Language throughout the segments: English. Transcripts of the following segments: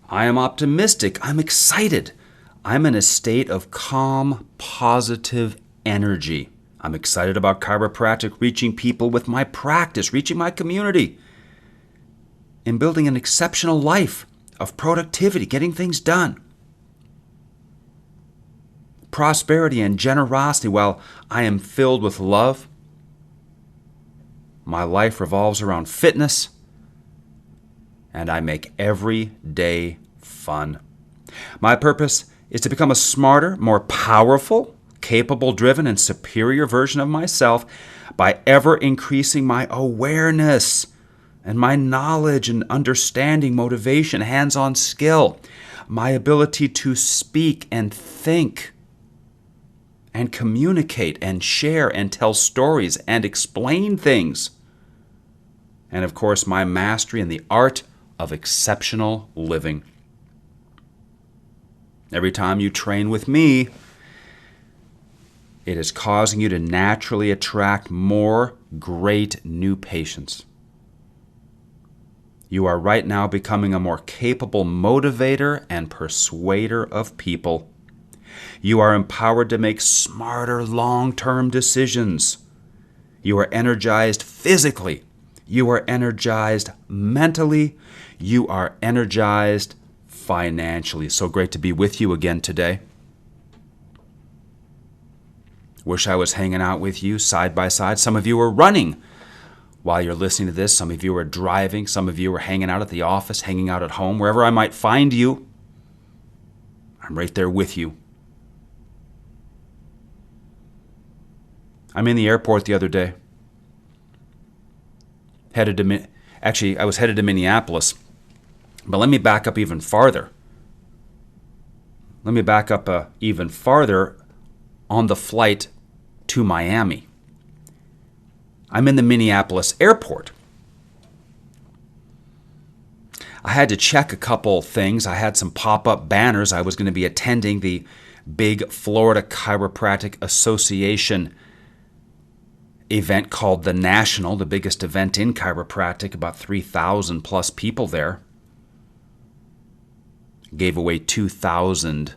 I am optimistic. I'm excited. I'm in a state of calm, positive energy. I'm excited about chiropractic, reaching people with my practice, reaching my community, and building an exceptional life of productivity, getting things done. Prosperity and generosity. While I am filled with love, my life revolves around fitness, and I make every day fun. My purpose is to become a smarter, more powerful, capable, driven, and superior version of myself by ever increasing my awareness and my knowledge and understanding, motivation, hands-on skill, my ability to speak and think and communicate and share and tell stories and explain things. And of course, my mastery in the art of exceptional living. Every time you train with me, it is causing you to naturally attract more great new patients. You are right now becoming a more capable motivator and persuader of people. You are empowered to make smarter long-term decisions. You are energized physically. You are energized mentally. You are energized financially. So great to be with you again today. Wish I was hanging out with you side by side. Some of you are running while you're listening to this. Some of you are driving. Some of you are hanging out at the office, hanging out at home. Wherever I might find you, I'm right there with you. I'm in the airport the other day. I was headed to Minneapolis. But let me back up even farther. Let me back up even farther on the flight to Miami. I'm in the Minneapolis airport. I had to check a couple things. I had some pop-up banners. I was going to be attending the big Florida Chiropractic Association event called The National, the biggest event in chiropractic, about 3,000 plus people there. Gave away 2,000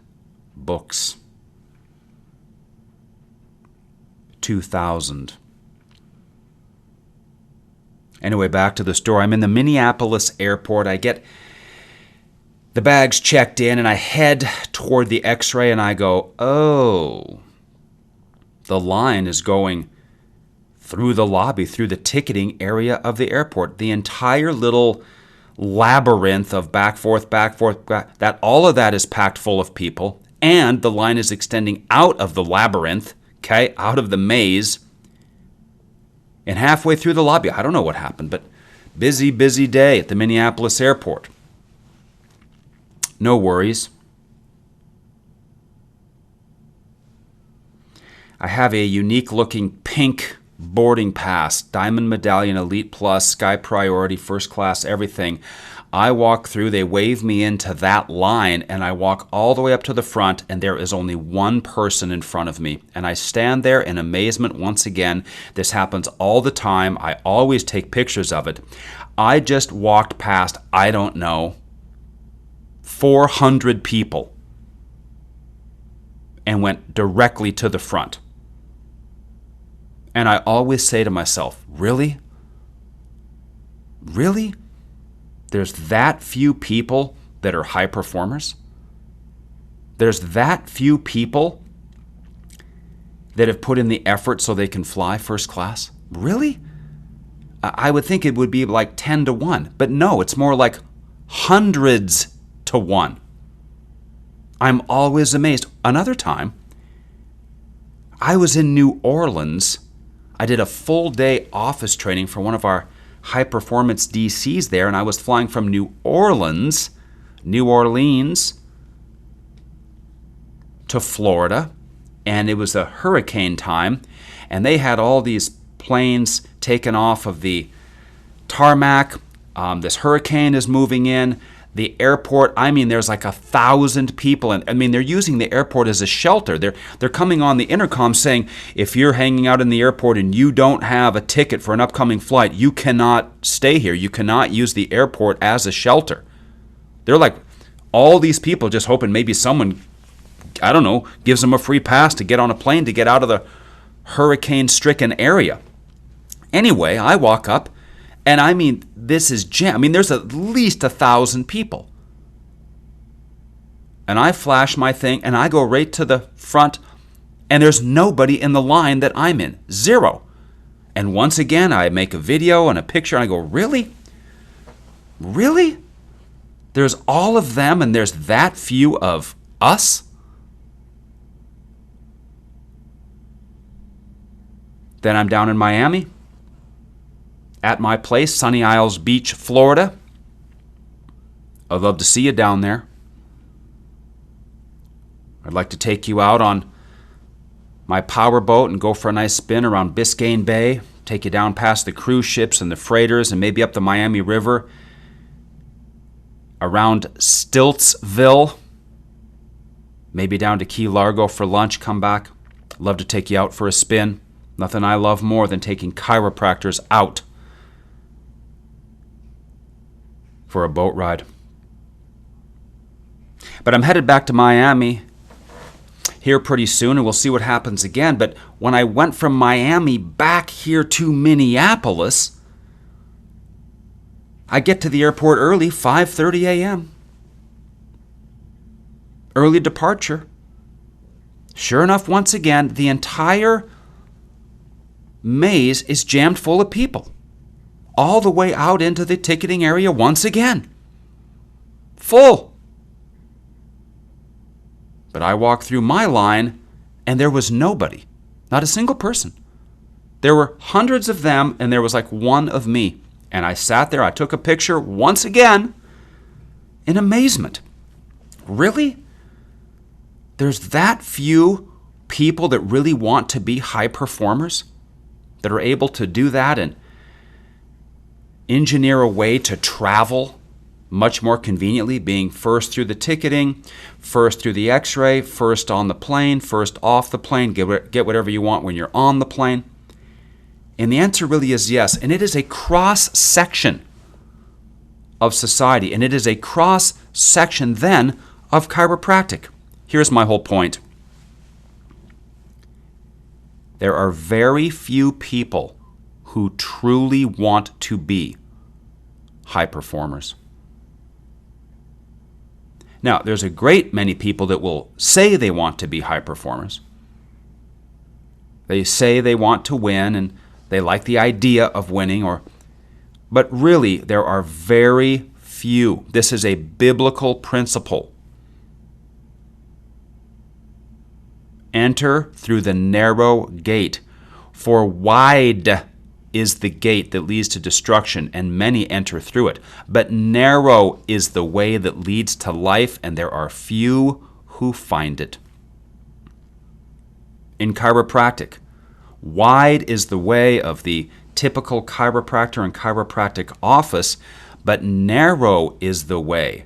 books. 2,000. Anyway, back to the story. I'm in the Minneapolis airport. I get the bags checked in, and I head toward the x-ray, and I go, oh, the line is going through the lobby, through the ticketing area of the airport. The entire little labyrinth of back, forth, that all of that is packed full of people, and the line is extending out of the labyrinth, okay, out of the maze, and halfway through the lobby. I don't know what happened, but busy day at the Minneapolis airport. No worries. I have a unique-looking pink boarding pass, Diamond Medallion, Elite Plus, Sky Priority, First Class, everything. I walk through, they wave me into that line, and I walk all the way up to the front, and there is only one person in front of me. And I stand there in amazement once again. This happens all the time. I always take pictures of it. I just walked past, I don't know, 400 people and went directly to the front. And I always say to myself, really? Really? There's that few people that are high performers? There's that few people that have put in the effort so they can fly first class? Really? I would think it would be like 10 to 1. But no, it's more like hundreds to 1. I'm always amazed. Another time, I was in New Orleans. I did a full day office training for one of our high performance DCs there, and I was flying from New Orleans to Florida, and it was a hurricane time, and they had all these planes taken off of the tarmac. This hurricane is moving in. The airport, there's like 1,000 people, and they're using the airport as a shelter. They're coming on the intercom saying, if you're hanging out in the airport and you don't have a ticket for an upcoming flight, you cannot stay here. You cannot use the airport as a shelter. They're like All these people just hoping maybe someone, I don't know, gives them a free pass to get on a plane to get out of the hurricane-stricken area. Anyway, I walk up, and I mean, this is jam. I mean, there's at least 1,000 people. And I flash my thing, and I go right to the front, and there's nobody in the line that I'm in. Zero. And once again, I make a video and a picture, and I go, really? Really? There's all of them, and there's that few of us? Then I'm down in Miami, at my place, Sunny Isles Beach, Florida. I'd love to see you down there. I'd like to take you out on my power boat and go for a nice spin around Biscayne Bay, take you down past the cruise ships and the freighters and maybe up the Miami River, around Stiltsville, maybe down to Key Largo for lunch, come back. I'd love to take you out for a spin. Nothing I love more than taking chiropractors out for a boat ride. But I'm headed back to Miami here pretty soon, and we'll see what happens again. But when I went from Miami back here to Minneapolis, I get to the airport early, 5:30 a.m. Early departure. Sure enough, once again, the entire maze is jammed full of people. All the way out into the ticketing area once again. Full. But I walked through my line, and there was nobody. Not a single person. There were hundreds of them, and there was like one of me. And I sat there, I took a picture once again in amazement. Really? There's that few people that really want to be high performers, that are able to do that and engineer a way to travel much more conveniently, being first through the ticketing, first through the x-ray, first on the plane, first off the plane, get whatever you want when you're on the plane. And the answer really is yes. And it is a cross-section of society. And it is a cross-section then of chiropractic. Here's my whole point. There are very few people who truly want to be high performers. Now, there's a great many people that will say they want to be high performers. They say they want to win and they like the idea of winning, but really there are very few. This is a biblical principle. Enter through the narrow gate, for wide is the gate that leads to destruction, and many enter through it. But narrow is the way that leads to life, and there are few who find it. In chiropractic, wide is the way of the typical chiropractor and chiropractic office, but narrow is the way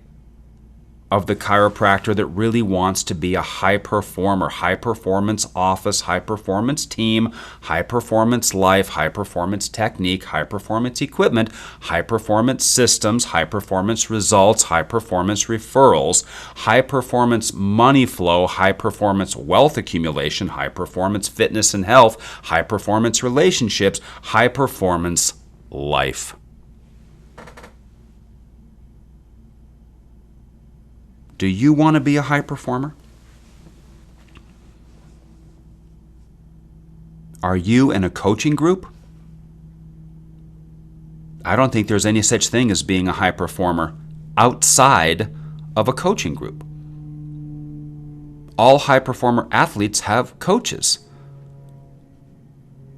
of the chiropractor that really wants to be a high performer, high performance office, high performance team, high performance life, high performance technique, high performance equipment, high performance systems, high performance results, high performance referrals, high performance money flow, high performance wealth accumulation, high performance fitness and health, high performance relationships, high performance life. Do you want to be a high performer? Are you in a coaching group? I don't think there's any such thing as being a high performer outside of a coaching group. All high performer athletes have coaches.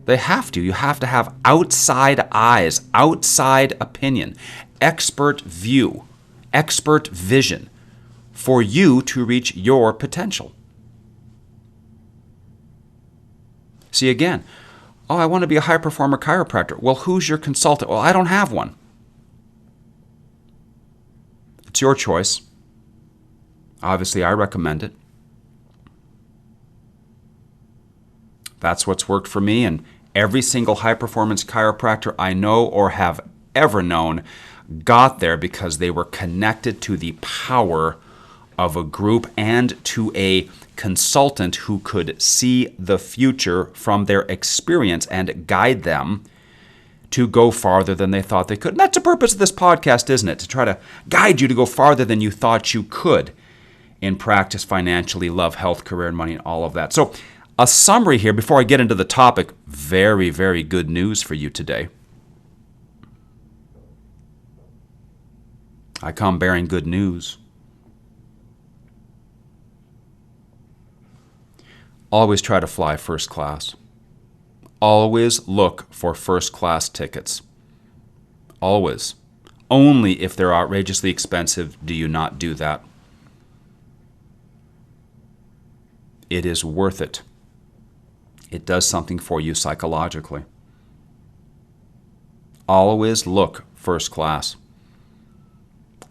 They have to. You have to have outside eyes, outside opinion, expert view, expert vision, for you to reach your potential. See again, I want to be a high performer chiropractor. Well, who's your consultant? Well, I don't have one. It's your choice. Obviously, I recommend it. That's what's worked for me, and every single high performance chiropractor I know or have ever known got there because they were connected to the power of a group and to a consultant who could see the future from their experience and guide them to go farther than they thought they could. And that's the purpose of this podcast, isn't it? To try to guide you to go farther than you thought you could in practice, financially, love, health, career, and money, and all of that. So a summary here before I get into the topic. Very, very good news for you today. I come bearing good news. Always try to fly first class. Always look for first class tickets. Always. Only if they're outrageously expensive do you not do that. It is worth it. It does something for you psychologically. Always look first class.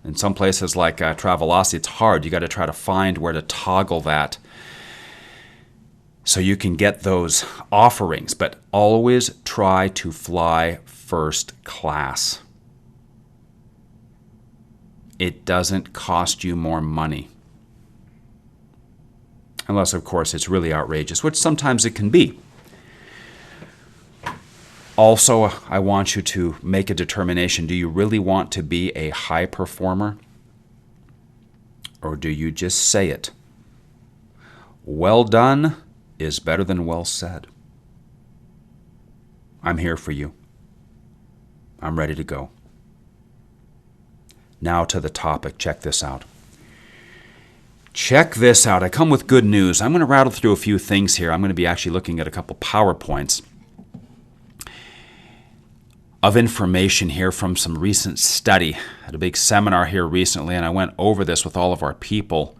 In some places like Travelocity, it's hard. You got to try to find where to toggle that so you can get those offerings. But always try to fly first class. It doesn't cost you more money. Unless, of course, it's really outrageous, which sometimes it can be. Also, I want you to make a determination. Do you really want to be a high performer? Or do you just say it? Well done is better than well said. I'm here for you. I'm ready to go. Now to the topic. Check this out. Check this out. I come with good news. I'm going to rattle through a few things here. I'm going to be actually looking at a couple PowerPoints of information here from some recent study. I had a big seminar here recently, and I went over this with all of our people.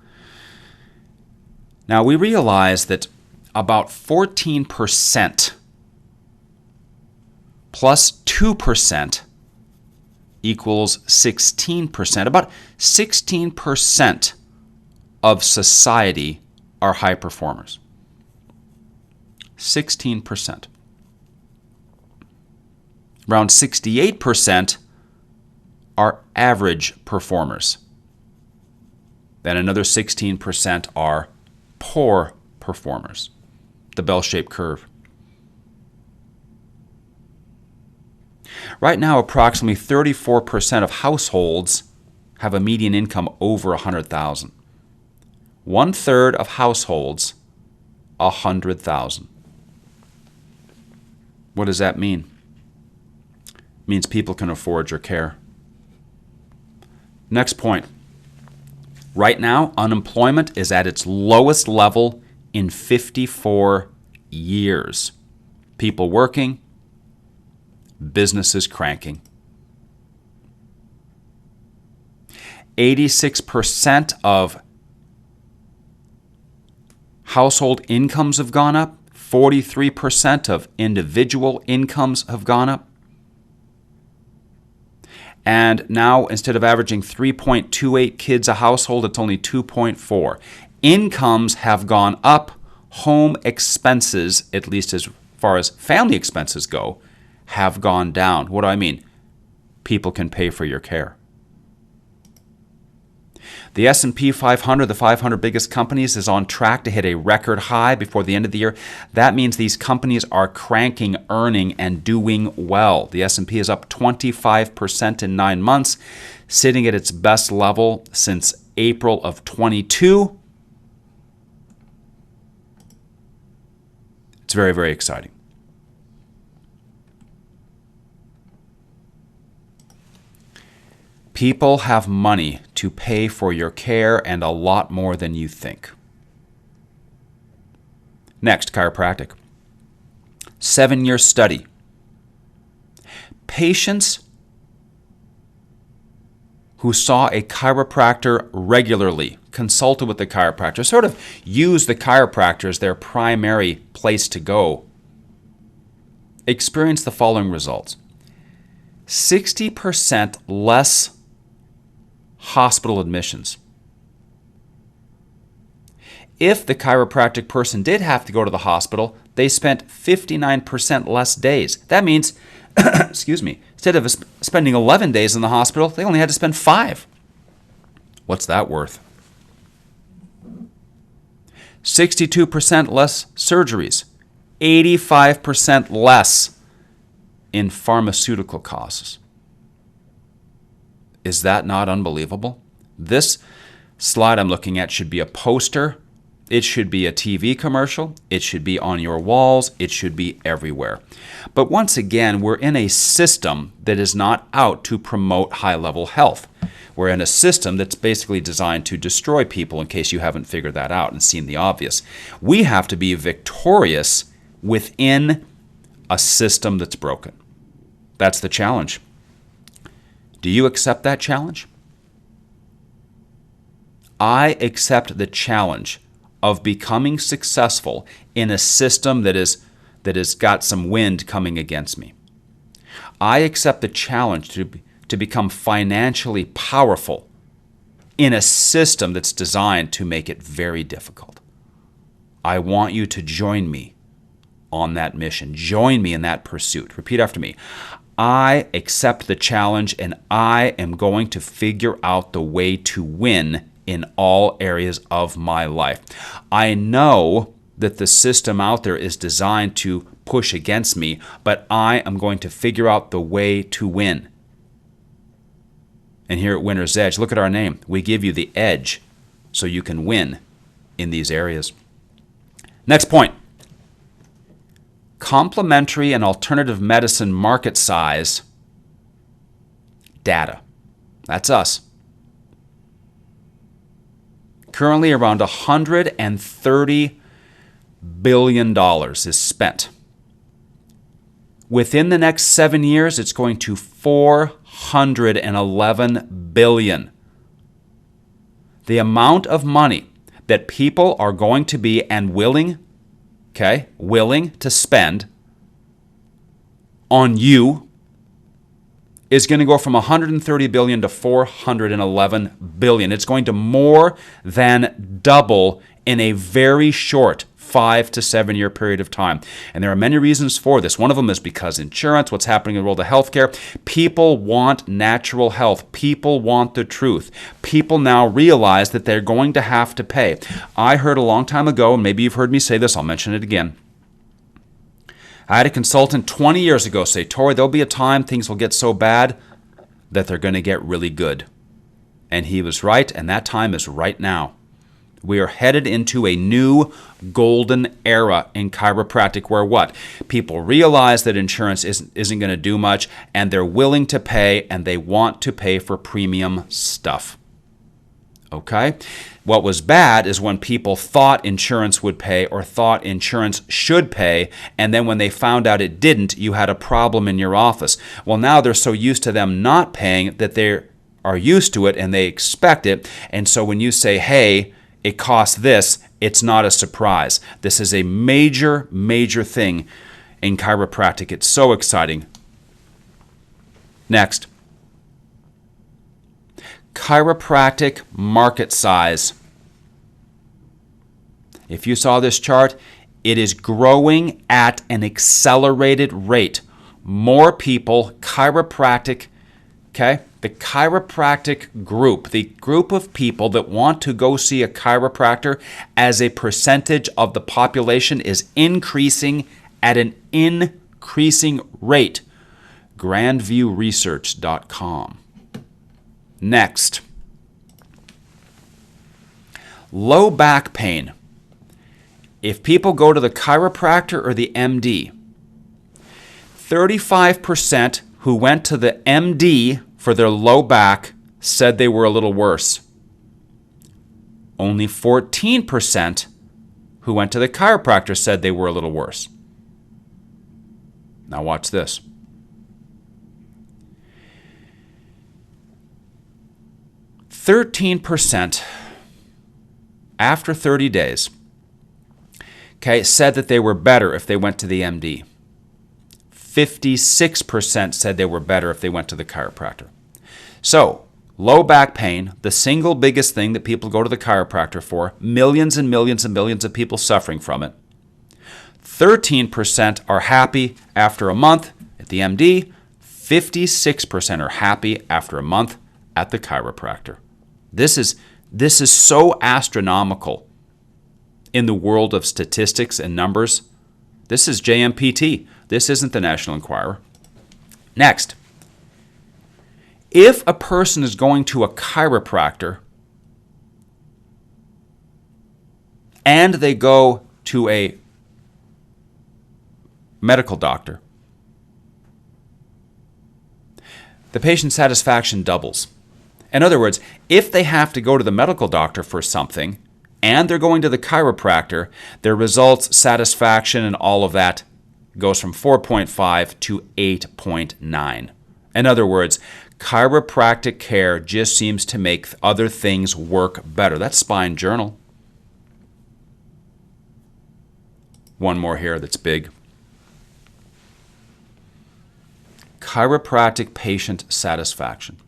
Now, we realize that about 14% plus 2% equals 16%. About 16% of society are high performers. 16%. Around 68% are average performers. Then another 16% are poor performers. The bell-shaped curve. Right now, approximately 34% of households have a median income over $100,000. 1/3 of households, $100,000. What does that mean? It means people can afford your care. Next point. Right now, unemployment is at its lowest level in 54 years. People working, businesses cranking. 86% of household incomes have gone up. 43% of individual incomes have gone up. And now, instead of averaging 3.28 kids a household, it's only 2.4. Incomes have gone up. Home expenses, at least as far as family expenses go, have gone down. What do I mean? People can pay for your care. The S&P 500, the 500 biggest companies, is on track to hit a record high before the end of the year. That means these companies are cranking, earning, and doing well. The S&P is up 25% in 9 months, sitting at its best level since April of 22. It's very, very exciting. People have money to pay for your care and a lot more than you think. Next, chiropractic. 7-year study. Patients who saw a chiropractor regularly, consulted with the chiropractor, sort of used the chiropractor as their primary place to go, experienced the following results. 60% less hospital admissions. If the chiropractic person did have to go to the hospital, they spent 59% less days. That means, excuse me, instead of spending 11 days in the hospital, they only had to spend 5. What's that worth? 62% less surgeries, 85% less in pharmaceutical costs. Is that not unbelievable? This slide I'm looking at should be a poster. It should be a TV commercial. It should be on your walls. It should be everywhere. But once again, we're in a system that is not out to promote high-level health. We're in a system that's basically designed to destroy people, in case you haven't figured that out and seen the obvious. We have to be victorious within a system that's broken. That's the challenge. Do you accept that challenge? I accept the challenge of becoming successful in a system that has got some wind coming against me. I accept the challenge to become financially powerful in a system that's designed to make it very difficult. I want you to join me on that mission. Join me in that pursuit. Repeat after me. I accept the challenge, and I am going to figure out the way to win in all areas of my life. I know that the system out there is designed to push against me, but I am going to figure out the way to win. And here at Winners Edge, look at our name. We give you the edge so you can win in these areas. Next point. Complementary and alternative medicine market size data. That's us. Currently around $130 billion is spent. Within the next 7 years, it's going to $411 billion. The amount of money that people are going to be and willing to spend on you is going to go from $130 billion to $411 billion. It's going to more than double in a very short 5 to 7 year period of time. And there are many reasons for this. One of them is because insurance, what's happening in the world of healthcare. People want natural health. People want the truth. People now realize that they're going to have to pay. I heard a long time ago, and maybe you've heard me say this, I'll mention it again. I had a consultant 20 years ago say, Tory, there'll be a time things will get so bad that they're going to get really good. And he was right, and that time is right now. We are headed into a new golden era in chiropractic where what? People realize that insurance isn't going to do much, and they're willing to pay, and they want to pay for premium stuff. Okay? What was bad is when people thought insurance would pay or thought insurance should pay, and then when they found out it didn't, you had a problem in your office. Well, now they're so used to them not paying that they are used to it and they expect it. And so when you say, hey, it costs this, it's not a surprise. This is a major, major thing in chiropractic. It's so exciting. Next. Chiropractic market size. If you saw this chart, it is growing at an accelerated rate. More people, chiropractic, the chiropractic group, the group of people that want to go see a chiropractor as a percentage of the population is increasing at an increasing rate. grandviewresearch.com. Next, low back pain. If people go to the chiropractor or the MD, 35% who went to the MD for their low back said they were a little worse. Only 14% who went to the chiropractor said they were a little worse. Now watch this. 13% after 30 days, said that they were better if they went to the MD. 56% said they were better if they went to the chiropractor. So, low back pain, the single biggest thing that people go to the chiropractor for, millions and millions and millions of people suffering from it. 13% are happy after a month at the MD. 56% are happy after a month at the chiropractor. This is so astronomical in the world of statistics and numbers. This is JMPT. This isn't the National Enquirer. Next, if a person is going to a chiropractor and they go to a medical doctor, the patient satisfaction doubles. In other words, if they have to go to the medical doctor for something and they're going to the chiropractor, their results, satisfaction, and all of that goes from 4.5 to 8.9. In other words, chiropractic care just seems to make other things work better. That's Spine Journal. One more here that's big. Chiropractic patient satisfaction.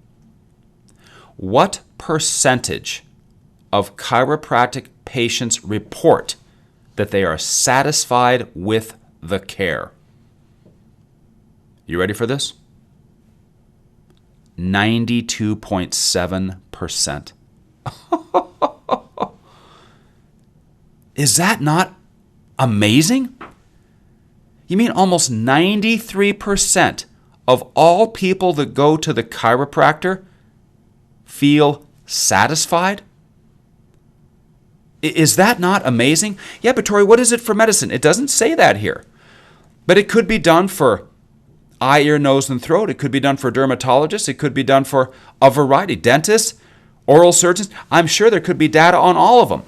What percentage of chiropractic patients report that they are satisfied with the care? You ready for this? 92.7%. Is that not amazing? You mean almost 93% of all people that go to the chiropractor feel satisfied? Is that not amazing? Yeah, but Tory, what is it for medicine? It doesn't say that here. But it could be done for eye, ear, nose, and throat. It could be done for dermatologists. It could be done for a variety. Dentists, oral surgeons. I'm sure there could be data on all of them.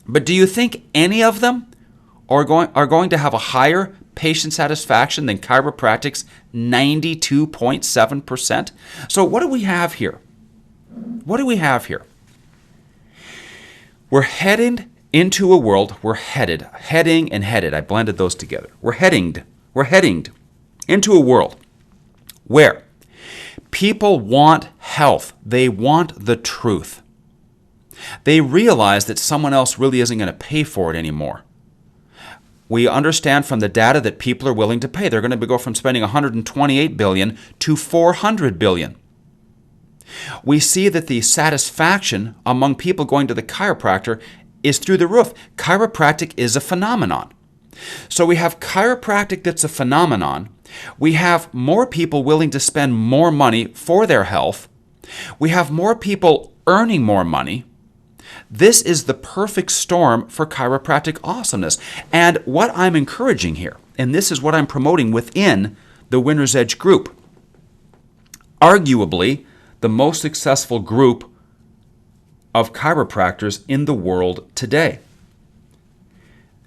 But do you think any of them are going to have a higher patient satisfaction than chiropractic's 92.7%? So what do we have here? What do we have here? We're heading into a world, heading and headed. I blended those together. We're heading into a world where people want health. They want the truth. They realize that someone else really isn't going to pay for it anymore. We understand from the data that people are willing to pay. They're going to go from spending $128 billion to $400 billion. We see that the satisfaction among people going to the chiropractor is through the roof. Chiropractic is a phenomenon. So we have chiropractic that's a phenomenon. We have more people willing to spend more money for their health. We have more people earning more money. This is the perfect storm for chiropractic awesomeness. And what I'm encouraging here, and this is what I'm promoting within the Winners Edge group, arguably the most successful group of chiropractors in the world today.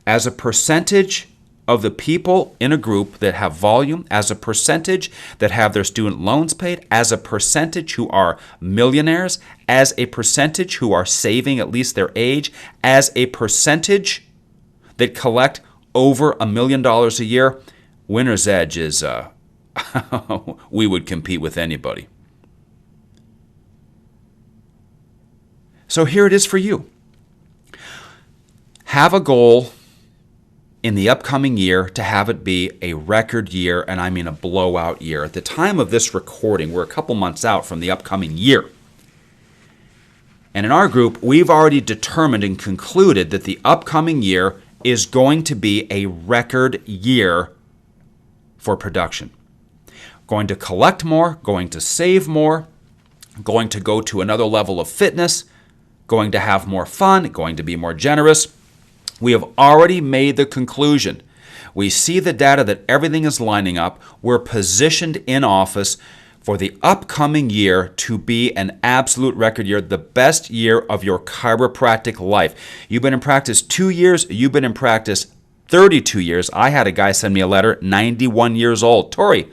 As a percentage of the people in a group that have volume, as a percentage that have their student loans paid, as a percentage who are millionaires, as a percentage who are saving at least their age, as a percentage that collect over $1 million a year, Winner's Edge is, we would compete with anybody. So here it is for you. Have a goal in the upcoming year to have it be a record year, and I mean a blowout year. At the time of this recording, we're a couple months out from the upcoming year. And in our group, we've already determined and concluded that the upcoming year is going to be a record year for production. Going to collect more, going to save more, going to go to another level of fitness, going to have more fun, going to be more generous. We have already made the conclusion. We see the data that everything is lining up. We're positioned in office for the upcoming year to be an absolute record year, the best year of your chiropractic life. You've been in practice 2 years. You've been in practice 32 years. I had a guy send me a letter, 91 years old. Tory,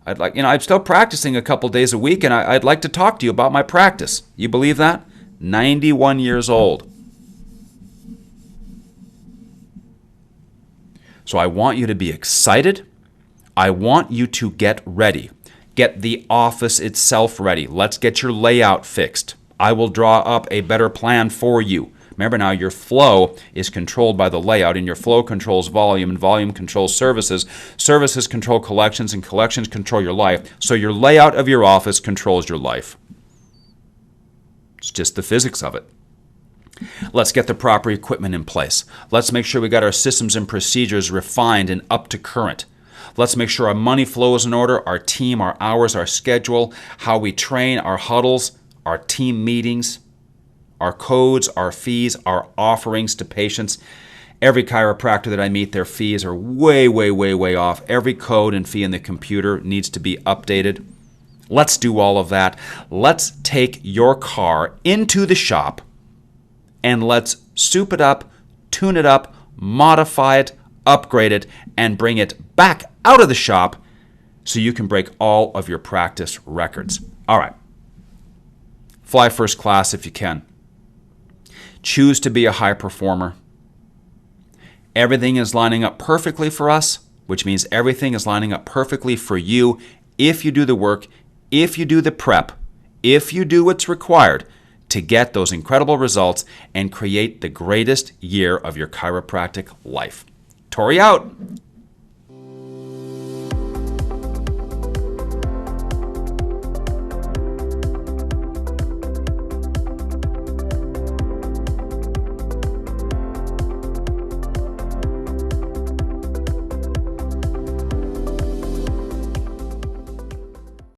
I'm still practicing a couple days a week, and I'd like to talk to you about my practice. You believe that? 91 years old. So I want you to be excited. I want you to get ready. Get the office itself ready. Let's get your layout fixed. I will draw up a better plan for you. Remember now, your flow is controlled by the layout, and your flow controls volume, and volume controls services. Services control collections, and collections control your life. So your layout of your office controls your life. It's just the physics of it. Let's get the proper equipment in place. Let's make sure we got our systems and procedures refined and up to current. Let's make sure our money flow is in order, our team, our hours, our schedule, how we train, our huddles, our team meetings, our codes, our fees, our offerings to patients. Every chiropractor that I meet, their fees are way, way, way, way off. Every code and fee in the computer needs to be updated. Let's do all of that. Let's take your car into the shop and let's soup it up, tune it up, modify it, upgrade it, and bring it back out of the shop so you can break all of your practice records. All right. Fly first class if you can. Choose to be a high performer. Everything is lining up perfectly for us, which means everything is lining up perfectly for you if you do the work, if you do the prep, if you do what's required to get those incredible results and create the greatest year of your chiropractic life. Tory out.